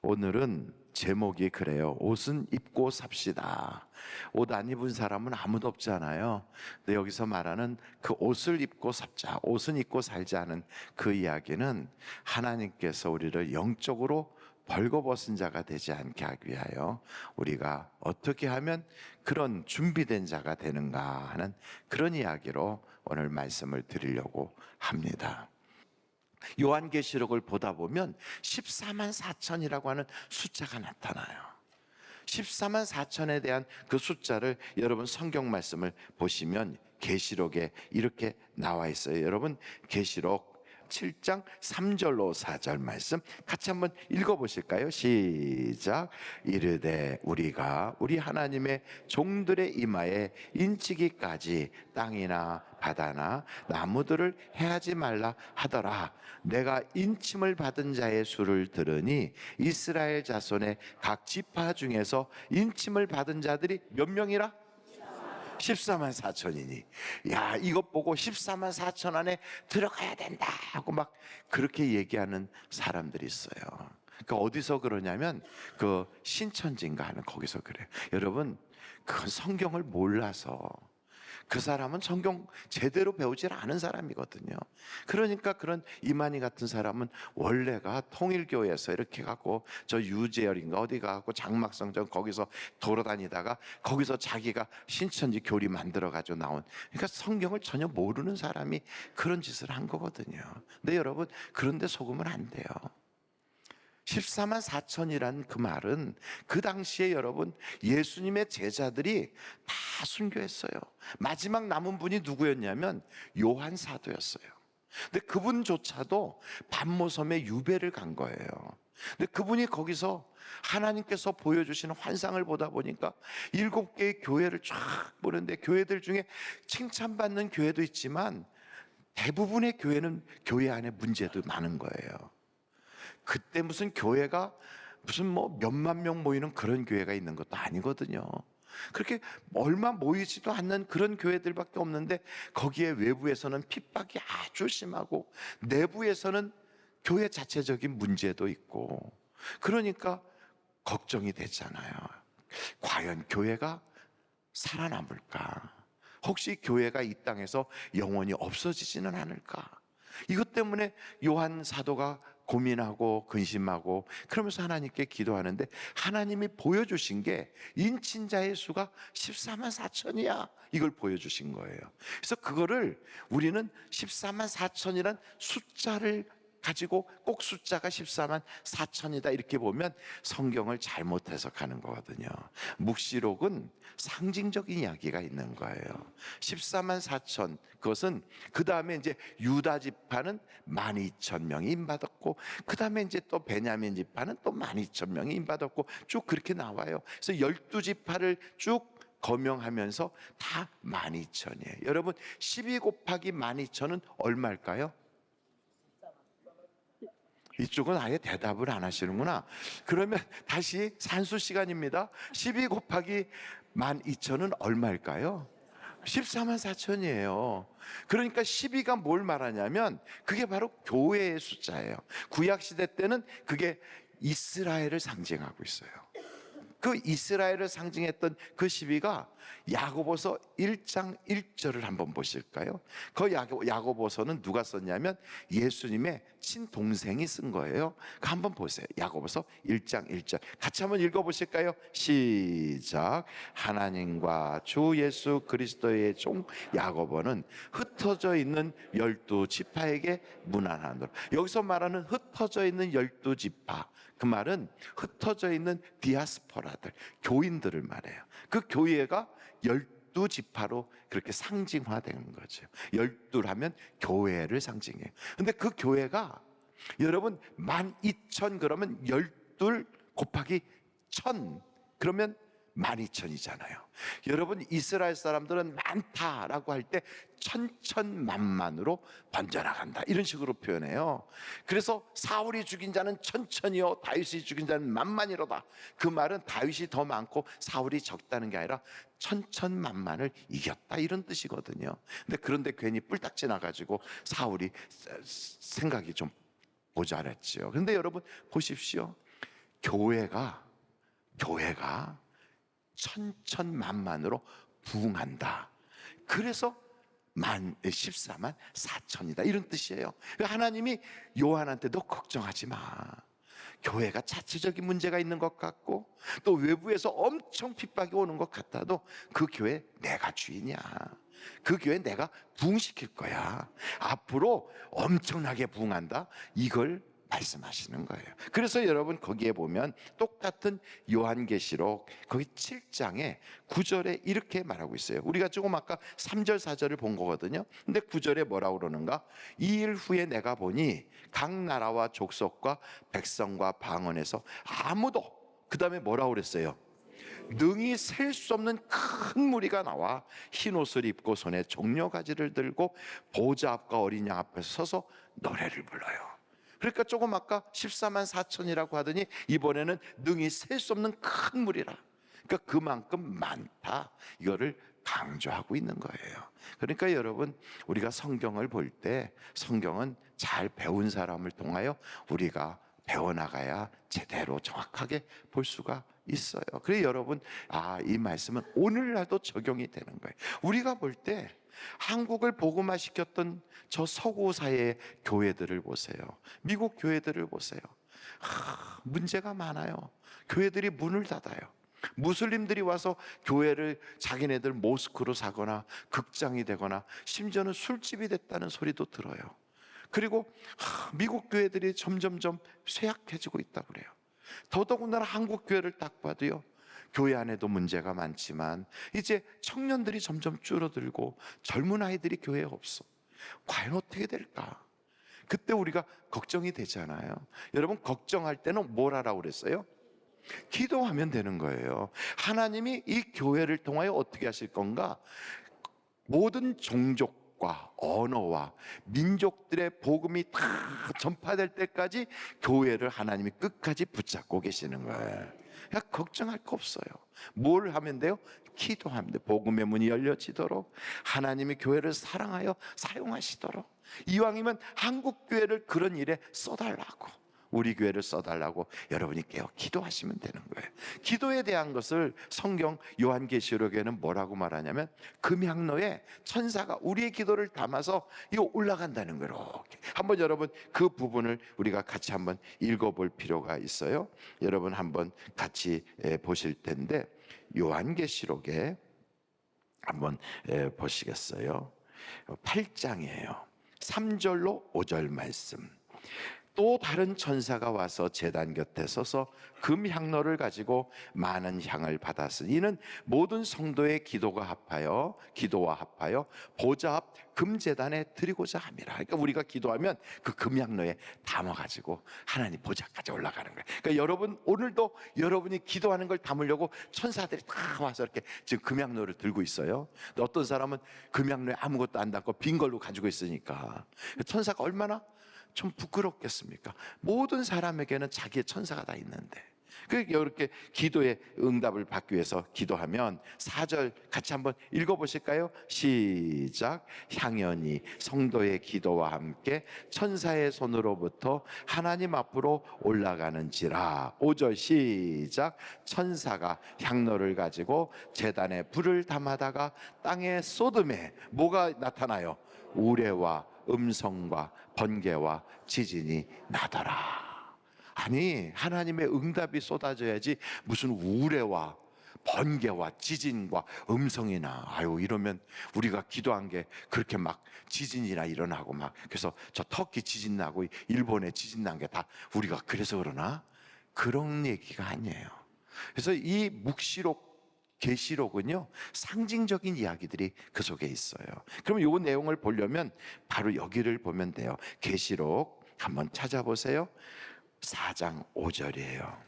오늘은 제목이 그래요. 옷은 입고 삽시다. 옷 안 입은 사람은 아무도 없잖아요. 근데 여기서 말하는 그 옷을 입고 삽자, 옷은 입고 살자는 그 이야기는 하나님께서 우리를 영적으로 벌거벗은 자가 되지 않게 하기 위하여 우리가 어떻게 하면 그런 준비된 자가 되는가 하는 그런 이야기로 오늘 말씀을 드리려고 합니다. 요한계시록을 보다 보면 14만 4천이라고 하는 숫자가 나타나요. 14만 4천에 대한 그 숫자를 여러분 성경 말씀을 보시면 계시록에 이렇게 나와 있어요. 여러분 계시록 7장 3절로 4절 말씀 같이 한번 읽어보실까요? 시작. 이르되 우리가 우리 하나님의 종들의 이마에 인치기까지 땅이나 바다나 나무들을 해하지 말라 하더라. 내가 인침을 받은 자의 수를 들으니 이스라엘 자손의 각 지파 중에서 인침을 받은 자들이 몇 명이라? 14만 4천이니 야, 이것 보고 14만 4천 안에 들어가야 된다 하고 막 그렇게 얘기하는 사람들이 있어요. 그러니까 어디서 그러냐면 그 신천지인가 하는 거기서 그래요. 여러분, 그건 성경을 몰라서, 그 사람은 성경 제대로 배우질 않은 사람이거든요. 그러니까 그런 이만희 같은 사람은 원래가 통일교에서 이렇게 갖고 저 유재열인가 어디 가고 장막성전 거기서 돌아다니다가 거기서 자기가 신천지 교리 만들어 가지고 나온, 그러니까 성경을 전혀 모르는 사람이 그런 짓을 한 거거든요. 근데 여러분, 그런데 속으면 안 돼요. 14만 4천이란 그 말은 그 당시에 여러분 예수님의 제자들이 다 순교했어요. 마지막 남은 분이 누구였냐면 요한 사도였어요. 근데 그분조차도 반모섬에 유배를 간 거예요. 근데 그분이 거기서 하나님께서 보여주시는 환상을 보다 보니까 7개의 교회를 쫙 보는데 교회들 중에 칭찬받는 교회도 있지만 대부분의 교회는 교회 안에 문제도 많은 거예요. 그때 무슨 교회가 무슨 뭐 몇만 명 모이는 그런 교회가 있는 것도 아니거든요. 그렇게 얼마 모이지도 않는 그런 교회들밖에 없는데 거기에 외부에서는 핍박이 아주 심하고 내부에서는 교회 자체적인 문제도 있고, 그러니까 걱정이 됐잖아요. 과연 교회가 살아남을까? 혹시 교회가 이 땅에서 영원히 없어지지는 않을까? 이것 때문에 요한 사도가 고민하고 근심하고 그러면서 하나님께 기도하는데 하나님이 보여주신 게 인친자의 수가 14만 4천이야 이걸 보여주신 거예요. 그래서 그거를 우리는 14만 4천이란 숫자를 가지고 꼭 숫자가 14만 4천이다 이렇게 보면 성경을 잘못 해석하는 거거든요. 묵시록은 상징적인 이야기가 있는 거예요. 14만 4천, 그것은 그 다음에 이제 유다 지파는 12,000명이 임받았고 그 다음에 이제 또 베냐민 지파는 또 12,000명이 임받았고 쭉 그렇게 나와요. 그래서 12지파를 쭉 거명하면서 다 12,000이에요. 여러분 12 곱하기 12,000은 얼마일까요? 이쪽은 아예 대답을 안 하시는구나. 그러면 다시 산수 시간입니다. 12 곱하기 12,000은 얼마일까요? 14만 4천이에요. 그러니까 12가 뭘 말하냐면 그게 바로 교회의 숫자예요. 구약시대 때는 그게 이스라엘을 상징하고 있어요. 그 이스라엘을 상징했던 그 12가 야고보서 1장 1절을 한번 보실까요? 그 야고보서는 누가 썼냐면 예수님의 친동생이 쓴 거예요. 한번 보세요. 야고보서 1장 1절 같이 한번 읽어보실까요? 시작. 하나님과 주 예수 그리스도의 종 야고보는 흩어져 있는 12지파에게 문안하노라. 여기서 말하는 흩어져 있는 12지파, 그 말은 흩어져 있는 디아스포라들, 교인들을 말해요. 그 교회가 12지파로 그렇게 상징화되는 거죠. 12하면 교회를 상징해요. 근데 그 교회가 여러분 12,000 그러면 12 곱하기 1000 그러면 12,000이잖아요. 여러분 이스라엘 사람들은 많다라고 할 때 천천만만으로 번져나간다 이런 식으로 표현해요. 그래서 사울이 죽인 자는 천천이요 다윗이 죽인 자는 만만이로다. 그 말은 다윗이 더 많고 사울이 적다는 게 아니라 천천만만을 이겼다 이런 뜻이거든요. 근데 그런데 괜히 뿔딱 지나가지고 사울이 생각이 좀 모자랐지요. 그런데 여러분 보십시오. 교회가 천천만만으로 부흥한다. 그래서 14만 4천이다 이런 뜻이에요. 하나님이 요한한테 너 걱정하지 마. 교회가 자체적인 문제가 있는 것 같고 또 외부에서 엄청 핍박이 오는 것 같아도 그 교회 내가 주인이야. 그 교회 내가 부흥시킬 거야. 앞으로 엄청나게 부흥한다. 이걸 말씀하시는 거예요. 그래서 여러분 거기에 보면 똑같은 요한계시록 거기 7장에 9절에 이렇게 말하고 있어요. 우리가 조금 아까 3절 4절을 본 거거든요. 근데 9절에 뭐라고 그러는가? 이 일 후에 내가 보니 각 나라와 족속과 백성과 방언에서 아무도, 그 다음에 뭐라고 그랬어요? 능히 셀 수 없는 큰 무리가 나와 흰 옷을 입고 손에 종려가지를 들고 보좌 앞과 어린 양 앞에서 서서 노래를 불러요. 그러니까 조금 아까 14만 4천이라고 하더니 이번에는 능히 셀 수 없는 큰 무리라. 그러니까 그만큼 많다. 이거를 강조하고 있는 거예요. 그러니까 여러분, 우리가 성경을 볼 때 성경은 잘 배운 사람을 통하여 우리가 배워나가야 제대로 정확하게 볼 수가 있어요. 그래서 여러분, 이 말씀은 오늘날도 적용이 되는 거예요. 우리가 볼 때 한국을 복음화시켰던 저 서구 사회의 교회들을 보세요. 미국 교회들을 보세요. 문제가 많아요. 교회들이 문을 닫아요. 무슬림들이 와서 교회를 자기네들 모스크로 사거나 극장이 되거나 심지어는 술집이 됐다는 소리도 들어요. 그리고 미국 교회들이 점점점 쇠약해지고 있다고 그래요. 더더군다나 한국 교회를 딱 봐도요, 교회 안에도 문제가 많지만 이제 청년들이 점점 줄어들고 젊은 아이들이 교회에 없어. 과연 어떻게 될까? 그때 우리가 걱정이 되잖아요. 여러분, 걱정할 때는 뭘 하라고 그랬어요? 기도하면 되는 거예요. 하나님이 이 교회를 통하여 어떻게 하실 건가? 모든 종족과 언어와 민족들의 복음이 다 전파될 때까지 교회를 하나님이 끝까지 붙잡고 계시는 거예요. 그러니까 걱정할 거 없어요. 뭘 하면 돼요? 기도하면 돼요. 복음의 문이 열려지도록, 하나님이 교회를 사랑하여 사용하시도록, 이왕이면 한국 교회를 그런 일에 써달라고, 우리 교회를 써달라고 여러분이 깨어 기도하시면 되는 거예요. 기도에 대한 것을 성경 요한계시록에는 뭐라고 말하냐면, 금향로에 천사가 우리의 기도를 담아서 이거 올라간다는 거예요. 한번 여러분 그 부분을 우리가 같이 한번 읽어볼 필요가 있어요. 여러분 한번 같이 보실 텐데, 요한계시록에 한번 보시겠어요? 8장이에요. 3절로 5절 말씀. 또 다른 천사가 와서 제단 곁에 서서 금향로를 가지고 많은 향을 받았으니 이는 모든 성도의 기도와 합하여 보좌 앞 금제단에 드리고자 함이라. 그러니까 우리가 기도하면 그 금향로에 담아가지고 하나님 보좌까지 올라가는 거예요. 그러니까 여러분, 오늘도 여러분이 기도하는 걸 담으려고 천사들이 다 와서 이렇게 지금 금향로를 들고 있어요. 근데 어떤 사람은 금향로에 아무것도 안 담고 빈 걸로 가지고 있으니까 천사가 얼마나 좀 부끄럽겠습니까? 모든 사람에게는 자기의 천사가 다 있는데, 이렇게 기도의 응답을 받기 위해서 기도하면 4절 같이 한번 읽어보실까요? 시작. 향연이 성도의 기도와 함께 천사의 손으로부터 하나님 앞으로 올라가는지라. 5절 시작. 천사가 향로를 가지고 제단에 불을 담아다가 땅에 쏟음에 뭐가 나타나요? 우레와 음성과 번개와 지진이 나더라. 아니, 하나님의 응답이 쏟아져야지 무슨 우레와 번개와 지진과 음성이 나. 이러면 우리가 기도한 게 그렇게 막 지진이나 일어나고 막, 그래서 저 터키 지진 나고 일본에 지진 난 게 다 우리가 그래서 그러나? 그런 얘기가 아니에요. 그래서 이 묵시록, 계시록은요, 상징적인 이야기들이 그 속에 있어요. 그러면 이 내용을 보려면 바로 여기를 보면 돼요. 계시록 한번 찾아보세요. 4장 5절이에요.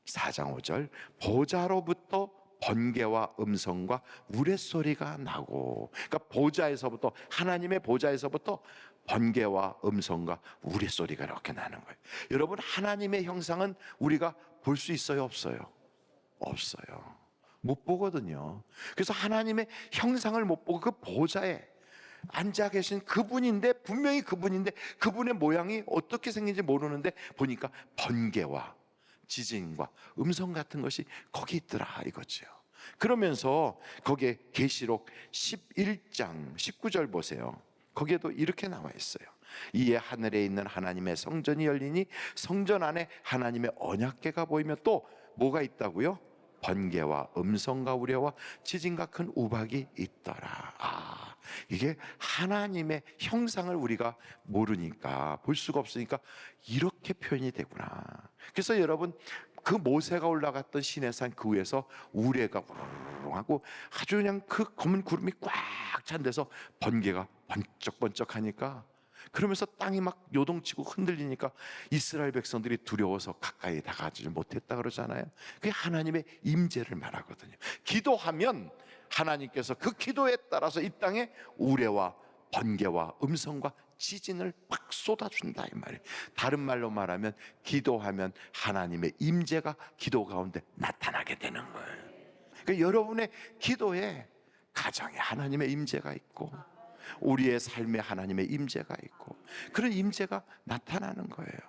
4장 5절. 보좌로부터 번개와 음성과 우레소리가 나고, 그러니까 보좌에서부터, 하나님의 보좌에서부터 번개와 음성과 우레소리가 이렇게 나는 거예요. 여러분, 하나님의 형상은 우리가 볼 수 있어요, 없어요? 없어요. 못 보거든요. 그래서 하나님의 형상을 못 보고 그 보좌에 앉아 계신 그분인데, 분명히 그분인데 그분의 모양이 어떻게 생긴지 모르는데 보니까 번개와 지진과 음성 같은 것이 거기 있더라 이거죠. 그러면서 거기에 계시록 11장 19절 보세요. 거기에도 이렇게 나와 있어요. 이에 하늘에 있는 하나님의 성전이 열리니 성전 안에 하나님의 언약궤가 보이며 또 뭐가 있다고요? 번개와 음성과 우려와 지진과 큰 우박이 있더라. 이게 하나님의 형상을 우리가 모르니까, 볼 수가 없으니까 이렇게 표현이 되구나. 그래서 여러분, 그 모세가 올라갔던 시내산 그 위에서 우레가 우르르 하고 아주 그냥 그 검은 구름이 꽉 찬 데서 번개가 번쩍번쩍하니까, 그러면서 땅이 막 요동치고 흔들리니까 이스라엘 백성들이 두려워서 가까이 다가가지 못했다 그러잖아요. 그게 하나님의 임재를 말하거든요. 기도하면 하나님께서 그 기도에 따라서 이 땅에 우레와 번개와 음성과 지진을 막 쏟아준다 이 말이에요. 다른 말로 말하면 기도하면 하나님의 임재가 기도 가운데 나타나게 되는 거예요. 그러니까 여러분의 기도에 가정에 하나님의 임재가 있고 우리의 삶에 하나님의 임재가 있고 그런 임재가 나타나는 거예요.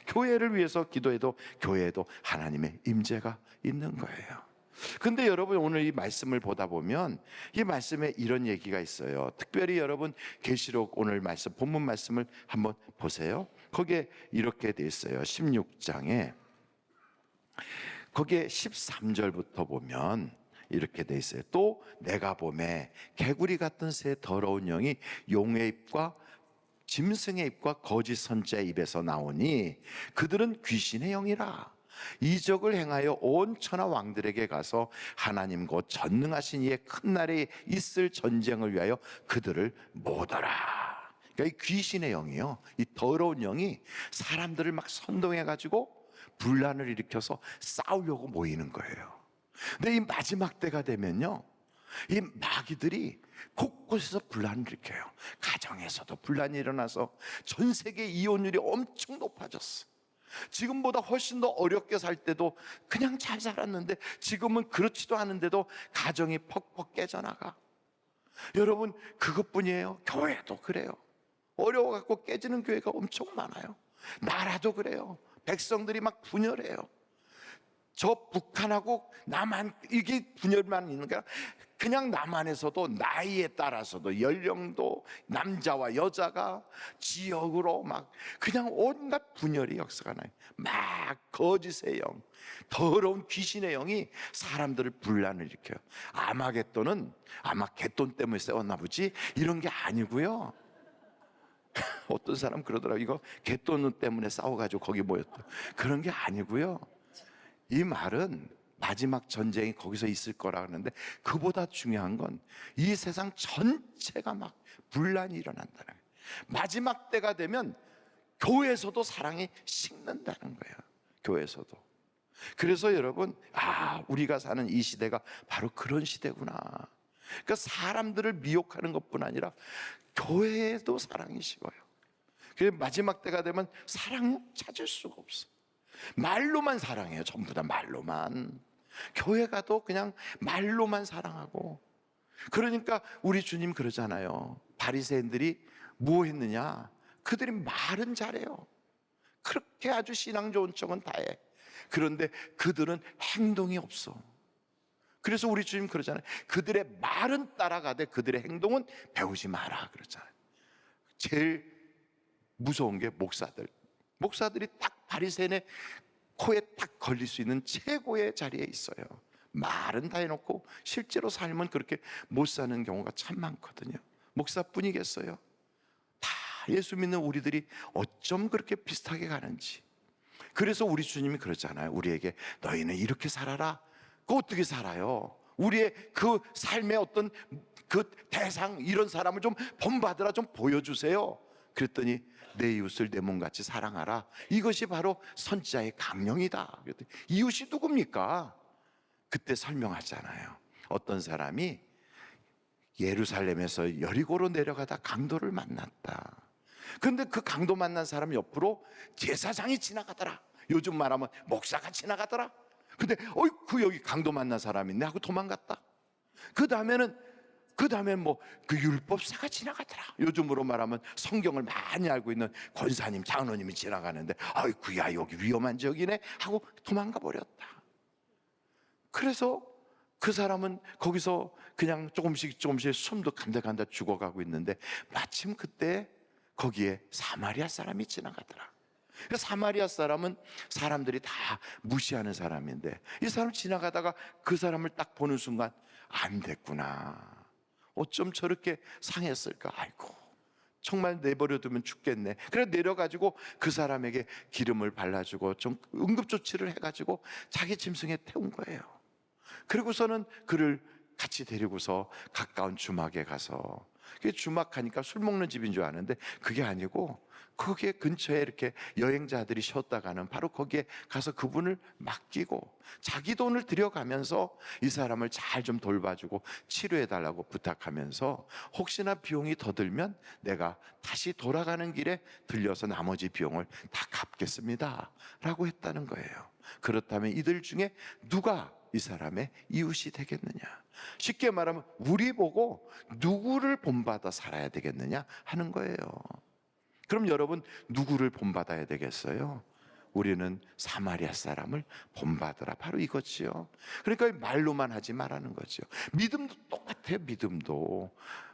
교회를 위해서 기도해도 교회에도 하나님의 임재가 있는 거예요. 근데 여러분, 오늘 이 말씀을 보다 보면 이 말씀에 이런 얘기가 있어요. 특별히 여러분 계시록 오늘 말씀 본문 말씀을 한번 보세요. 거기에 이렇게 돼 있어요. 16장에 거기에 13절부터 보면 이렇게 돼 있어요. 또 내가 보매 개구리 같은 새 더러운 영이 용의 입과 짐승의 입과 거짓 선지자의 입에서 나오니 그들은 귀신의 영이라. 이적을 행하여 온 천하 왕들에게 가서 하나님 곧 전능하신 이의 큰 날에 있을 전쟁을 위하여 그들을 모으더라. 그러니까 이 귀신의 영이요, 이 더러운 영이 사람들을 막 선동해 가지고 분란을 일으켜서 싸우려고 모이는 거예요. 근데 이 마지막 때가 되면요, 이 마귀들이 곳곳에서 분란을 일으켜요. 가정에서도 분란이 일어나서 전 세계 이혼율이 엄청 높아졌어. 지금보다 훨씬 더 어렵게 살 때도 그냥 잘 살았는데 지금은 그렇지도 않은데도 가정이 퍽퍽 깨져나가. 여러분, 그것뿐이에요. 교회도 그래요. 어려워갖고 깨지는 교회가 엄청 많아요. 나라도 그래요. 백성들이 막 분열해요. 저 북한하고 남한, 이게 분열만 있는 게 아니라 그냥 남한에서도 나이에 따라서도 연령도 남자와 여자가 지역으로 막 그냥 온갖 분열의 역사가 나요. 막 거짓의 영, 더러운 귀신의 영이 사람들을 분란을 일으켜요. 아마겟돈은 아마 갯돈 때문에 세웠나 보지 이런 게 아니고요. 어떤 사람 그러더라고요. 이거 갯돈 때문에 싸워가지고 거기 모였다. 그런 게 아니고요. 이 말은 마지막 전쟁이 거기서 있을 거라 하는데, 그보다 중요한 건 이 세상 전체가 막 분란이 일어난다는 거예요. 마지막 때가 되면 교회에서도 사랑이 식는다는 거예요. 교회에서도. 그래서 여러분, 우리가 사는 이 시대가 바로 그런 시대구나. 그러니까 사람들을 미혹하는 것뿐 아니라 교회에도 사랑이 식어요. 그래서 마지막 때가 되면 사랑을 찾을 수가 없어. 말로만 사랑해요. 전부 다 말로만. 교회 가도 그냥 말로만 사랑하고. 그러니까 우리 주님 그러잖아요. 바리새인들이 뭐 했느냐? 그들이 말은 잘해요. 그렇게 아주 신앙 좋은 척은 다 해. 그런데 그들은 행동이 없어. 그래서 우리 주님 그러잖아요. 그들의 말은 따라가되 그들의 행동은 배우지 마라 그러잖아요. 제일 무서운 게 목사들이 딱 바리새인의 코에 딱 걸릴 수 있는 최고의 자리에 있어요. 말은 다 해놓고 실제로 삶은 그렇게 못 사는 경우가 참 많거든요. 목사뿐이겠어요? 다 예수 믿는 우리들이 어쩜 그렇게 비슷하게 가는지. 그래서 우리 주님이 그러잖아요. 우리에게 너희는 이렇게 살아라. 그 어떻게 살아요? 우리의 그 삶의 어떤 그 대상, 이런 사람을 좀 본받으라, 좀 보여주세요. 그랬더니 내 이웃을 내 몸같이 사랑하라. 이것이 바로 선지자의 강령이다. 이웃이 누굽니까? 그때 설명하잖아요. 어떤 사람이 예루살렘에서 여리고로 내려가다 강도를 만났다. 그런데 그 강도 만난 사람 옆으로 제사장이 지나가더라. 요즘 말하면 목사가 지나가더라. 근데 어이구, 여기 강도 만난 사람이 있네 하고 도망갔다. 그 다음에는 그 다음에 뭐 그 율법사가 지나가더라. 요즘으로 말하면 성경을 많이 알고 있는 권사님, 장로님이 지나가는데 아이쿠야 여기 위험한 지역이네 하고 도망가 버렸다. 그래서 그 사람은 거기서 그냥 조금씩 숨도 간다간다 죽어가고 있는데 마침 그때 거기에 사마리아 사람이 지나가더라. 그 사마리아 사람은 사람들이 다 무시하는 사람인데 이 사람 지나가다가 그 사람을 딱 보는 순간 안 됐구나. 어쩜 저렇게 상했을까? 아이고 정말 내버려두면 죽겠네. 그래 내려가지고 그 사람에게 기름을 발라주고 좀 응급조치를 해가지고 자기 짐승에 태운 거예요. 그리고서는 그를 같이 데리고서 가까운 주막에 가서, 그게 주막하니까 술 먹는 집인 줄 아는데 그게 아니고 거기에 근처에 이렇게 여행자들이 쉬었다 가는 바로 거기에 가서 그분을 맡기고 자기 돈을 들여가면서 이 사람을 잘 좀 돌봐주고 치료해달라고 부탁하면서 혹시나 비용이 더 들면 내가 다시 돌아가는 길에 들려서 나머지 비용을 다 갚겠습니다 라고 했다는 거예요. 그렇다면 이들 중에 누가 이 사람의 이웃이 되겠느냐? 쉽게 말하면 우리 보고 누구를 본받아 살아야 되겠느냐 하는 거예요. 그럼 여러분 누구를 본받아야 되겠어요? 우리는 사마리아 사람을 본받으라, 바로 이거지요. 그러니까 말로만 하지 말라는 거죠. 믿음도 똑같아요.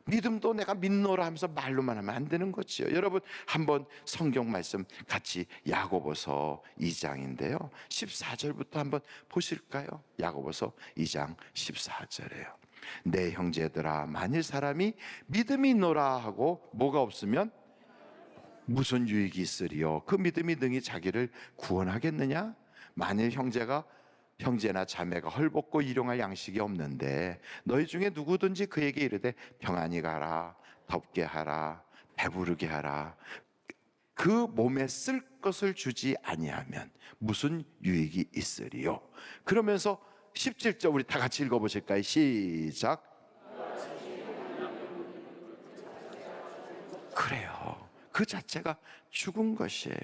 믿음도 내가 믿노라 하면서 말로만 하면 안 되는 거지요. 여러분 한번 성경 말씀 같이 야고보서 2장인데요 14절부터 한번 보실까요? 야고보서 2장 14절이에요 내 형제들아 만일 사람이 믿음이 있노라 하고 뭐가 없으면 무슨 유익이 있으리요? 그 믿음이 능히 자기를 구원하겠느냐? 만일 형제나 자매가 헐벗고 일용할 양식이 없는데 너희 중에 누구든지 그에게 이르되 평안히 가라, 덥게 하라, 배부르게 하라, 그 몸에 쓸 것을 주지 아니하면 무슨 유익이 있으리요? 그러면서 17절 우리 다 같이 읽어보실까요? 시작. 그래요. 그 자체가 죽은 것이에요.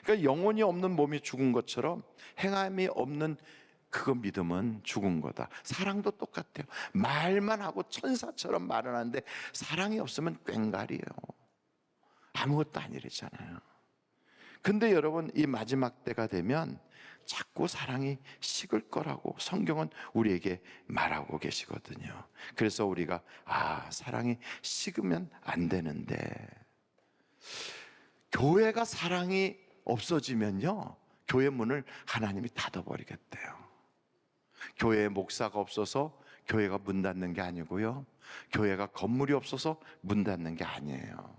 그러니까 영혼이 없는 몸이 죽은 것처럼 행함이 없는 그거 믿음은 죽은 거다. 사랑도 똑같아요. 말만 하고 천사처럼 말을 하는데 사랑이 없으면 꽹과리예요. 아무것도 아니래잖아요. 근데 여러분 이 마지막 때가 되면 자꾸 사랑이 식을 거라고 성경은 우리에게 말하고 계시거든요. 그래서 우리가 사랑이 식으면 안 되는데, 교회가 사랑이 없어지면요 교회 문을 하나님이 닫아버리겠대요. 교회에 목사가 없어서 교회가 문 닫는 게 아니고요, 교회가 건물이 없어서 문 닫는 게 아니에요.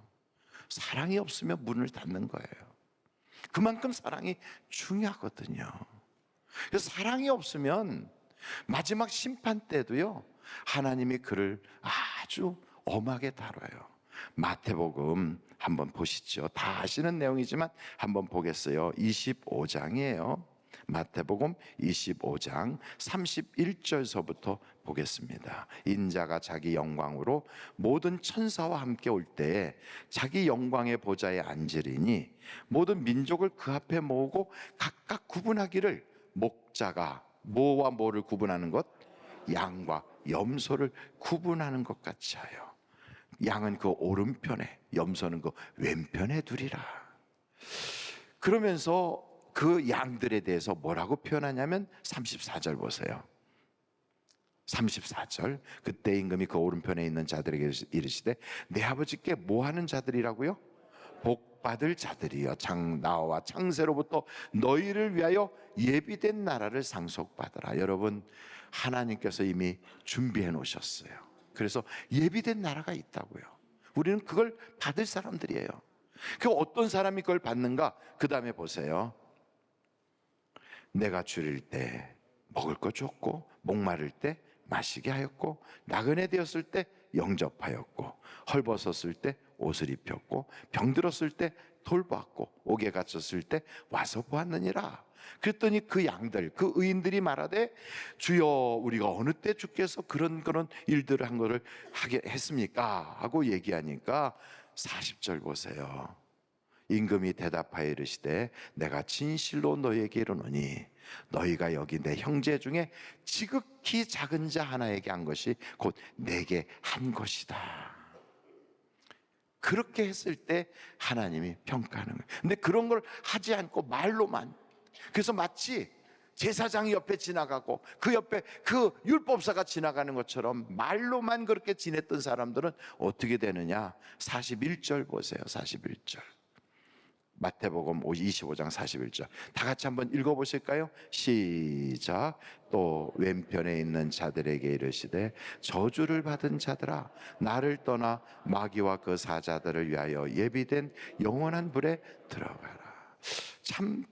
사랑이 없으면 문을 닫는 거예요. 그만큼 사랑이 중요하거든요. 그래서 사랑이 없으면 마지막 심판 때도요 하나님이 그를 아주 엄하게 다뤄요. 마태복음 한번 보시죠. 다 아시는 내용이지만 한번 보겠어요. 25장이에요 마태복음 25장 31절서부터 보겠습니다. 인자가 자기 영광으로 모든 천사와 함께 올 때에 자기 영광의 보좌에 앉으리니 모든 민족을 그 앞에 모으고 각각 구분하기를, 목자가 뭐와 뭐를 구분하는 것? 양과 염소를 구분하는 것 같이 하여 양은 그 오른편에 염소는 그 왼편에 두리라. 그러면서 그 양들에 대해서 뭐라고 표현하냐면 34절 보세요. 34절 그때 임금이 그 오른편에 있는 자들에게 이르시되 내 아버지께 뭐하는 자들이라고요? 복받을 자들이여 나와 창세로부터 너희를 위하여 예비된 나라를 상속받으라. 여러분 하나님께서 이미 준비해 놓으셨어요. 그래서 예비된 나라가 있다고요. 우리는 그걸 받을 사람들이에요. 그 어떤 사람이 그걸 받는가? 그 다음에 보세요. 내가 줄일 때 먹을 거 줬고 목마를 때 마시게 하였고 나그네 되었을 때 영접하였고 헐벗었을 때 옷을 입혔고 병들었을 때 돌보았고 옥에 갇혔을 때 와서 보았느니라. 그랬더니 그 양들, 그 의인들이 말하되 주여 우리가 어느 때 주께서 그런 일들을 한 거를 하게 했습니까? 하고 얘기하니까 40절 보세요. 임금이 대답하여 이르시되 내가 진실로 너희에게 이르노니 너희가 여기 내 형제 중에 지극히 작은 자 하나에게 한 것이 곧 내게 한 것이다. 그렇게 했을 때 하나님이 평가하는 거예요. 근데 그런 걸 하지 않고 말로만, 그래서 마치 제사장이 옆에 지나가고 그 옆에 그 율법사가 지나가는 것처럼 말로만 그렇게 지냈던 사람들은 어떻게 되느냐? 41절 보세요. 41절. 마태복음 25장 41절. 다 같이 한번 읽어보실까요? 시작. 또 왼편에 있는 자들에게 이르시되 저주를 받은 자들아 나를 떠나 마귀와 그 사자들을 위하여 예비된 영원한 불에 들어가라. 참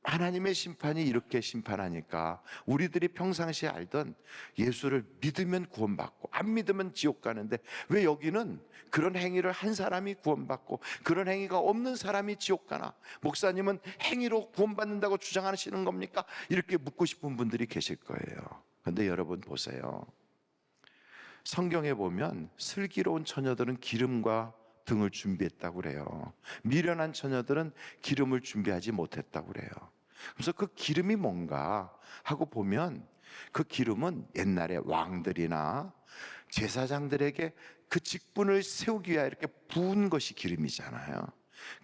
하나님의 심판이 이렇게 심판하니까 우리들이 평상시에 알던 예수를 믿으면 구원받고 안 믿으면 지옥 가는데 왜 여기는 그런 행위를 한 사람이 구원받고 그런 행위가 없는 사람이 지옥 가나? 목사님은 행위로 구원받는다고 주장하시는 겁니까? 이렇게 묻고 싶은 분들이 계실 거예요. 그런데 여러분 보세요. 성경에 보면 슬기로운 처녀들은 기름과 등을 준비했다고 그래요. 미련한 처녀들은 기름을 준비하지 못했다고 그래요. 그래서 그 기름이 뭔가 하고 보면 그 기름은 옛날에 왕들이나 제사장들에게 그 직분을 세우기 위하여 이렇게 부은 것이 기름이잖아요.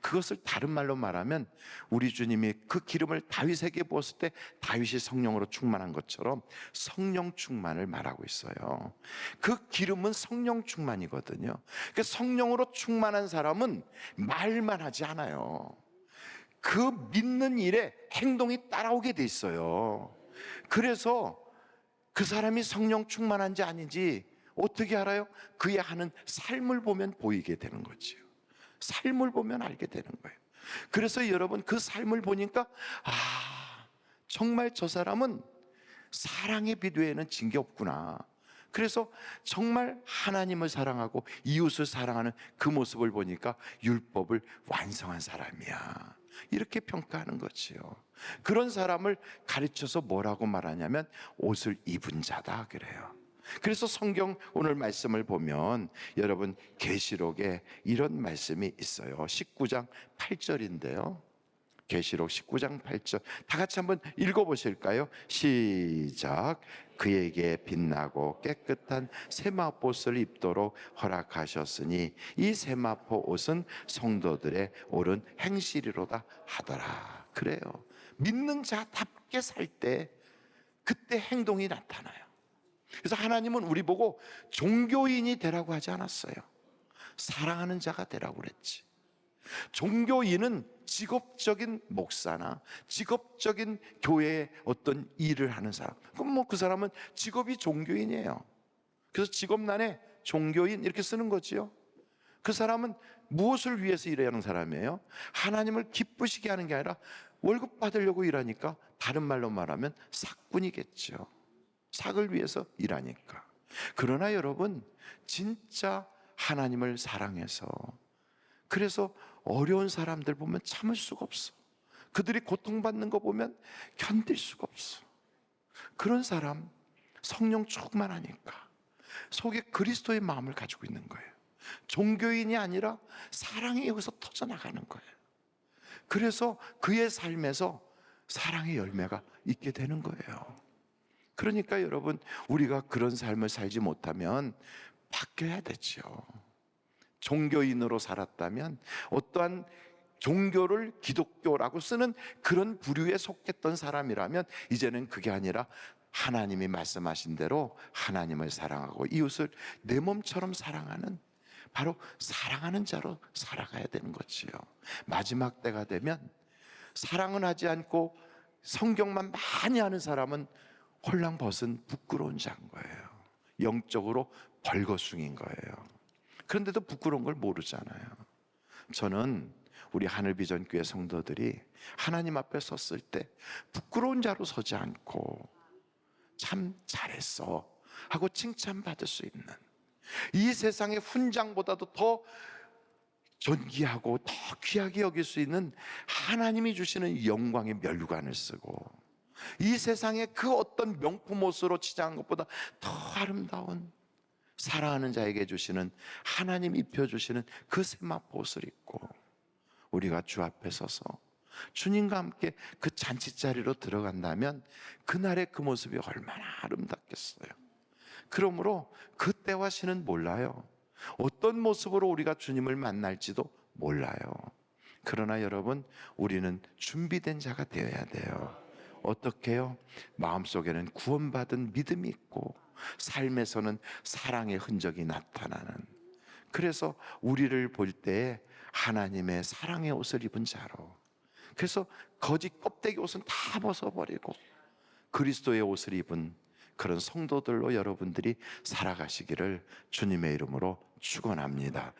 그것을 다른 말로 말하면 우리 주님이 그 기름을 다윗에게 부었을 때 다윗이 성령으로 충만한 것처럼 성령 충만을 말하고 있어요. 그 기름은 성령 충만이거든요. 그러니까 성령으로 충만한 사람은 말만 하지 않아요. 그 믿는 일에 행동이 따라오게 돼 있어요. 그래서 그 사람이 성령 충만한지 아닌지 어떻게 알아요? 그의 하는 삶을 보면 보이게 되는 거죠. 삶을 보면 알게 되는 거예요. 그래서 여러분 그 삶을 보니까 정말 저 사람은 사랑의 비례에는 진 게 없구나. 그래서 정말 하나님을 사랑하고 이웃을 사랑하는 그 모습을 보니까 율법을 완성한 사람이야, 이렇게 평가하는 거지요. 그런 사람을 가르쳐서 뭐라고 말하냐면 옷을 입은 자다 그래요. 그래서 성경 오늘 말씀을 보면 여러분 계시록에 이런 말씀이 있어요. 19장 8절인데요. 계시록 19장 8절 다 같이 한번 읽어보실까요? 시작. 그에게 빛나고 깨끗한 세마포옷을 입도록 허락하셨으니 이 세마포 옷은 성도들의 옳은 행실이로다 하더라 그래요. 믿는 자답게 살 때 그때 행동이 나타나요. 그래서 하나님은 우리 보고 종교인이 되라고 하지 않았어요. 사랑하는 자가 되라고 그랬지. 종교인은 직업적인 목사나 직업적인 교회에 어떤 일을 하는 사람, 그럼 뭐 그 사람은 직업이 종교인이에요. 그래서 직업란에 종교인 이렇게 쓰는 거지요. 그 사람은 무엇을 위해서 일하는 사람이에요? 하나님을 기쁘시게 하는 게 아니라 월급 받으려고 일하니까 다른 말로 말하면 삭군이겠죠. 삭을 위해서 일하니까. 그러나 여러분 진짜 하나님을 사랑해서, 그래서 어려운 사람들 보면 참을 수가 없어. 그들이 고통받는 거 보면 견딜 수가 없어. 그런 사람 성령 충만하니까 속에 그리스도의 마음을 가지고 있는 거예요. 종교인이 아니라 사랑이 여기서 터져나가는 거예요. 그래서 그의 삶에서 사랑의 열매가 있게 되는 거예요. 그러니까 여러분 우리가 그런 삶을 살지 못하면 바뀌어야 되죠. 종교인으로 살았다면 어떠한 종교를 기독교라고 쓰는 그런 부류에 속했던 사람이라면 이제는 그게 아니라 하나님이 말씀하신 대로 하나님을 사랑하고 이웃을 내 몸처럼 사랑하는, 바로 사랑하는 자로 살아가야 되는 거지요. 마지막 때가 되면 사랑은 하지 않고 성경만 많이 하는 사람은 홀랑벗은 부끄러운 자인 거예요. 영적으로 벌거숭인 거예요. 그런데도 부끄러운 걸 모르잖아요. 저는 우리 하늘비전교회 성도들이 하나님 앞에 섰을 때 부끄러운 자로 서지 않고 참 잘했어 하고 칭찬받을 수 있는, 이 세상의 훈장보다도 더 존귀하고 더 귀하게 여길 수 있는 하나님이 주시는 영광의 면류관을 쓰고 이 세상의 그 어떤 명품 옷으로 치장한 것보다 더 아름다운 사랑하는 자에게 주시는 하나님 입혀주시는 그 세마포 옷을 입고 우리가 주 앞에 서서 주님과 함께 그 잔치자리로 들어간다면 그날의 그 모습이 얼마나 아름답겠어요. 그러므로 그때와 시는 몰라요. 어떤 모습으로 우리가 주님을 만날지도 몰라요. 그러나 여러분, 우리는 준비된 자가 되어야 돼요. 어떻게요? 마음속에는 구원받은 믿음이 있고 삶에서는 사랑의 흔적이 나타나는, 그래서 우리를 볼 때 하나님의 사랑의 옷을 입은 자로, 그래서 거짓 껍데기 옷은 다 벗어버리고 그리스도의 옷을 입은 그런 성도들로 여러분들이 살아가시기를 주님의 이름으로 축원합니다.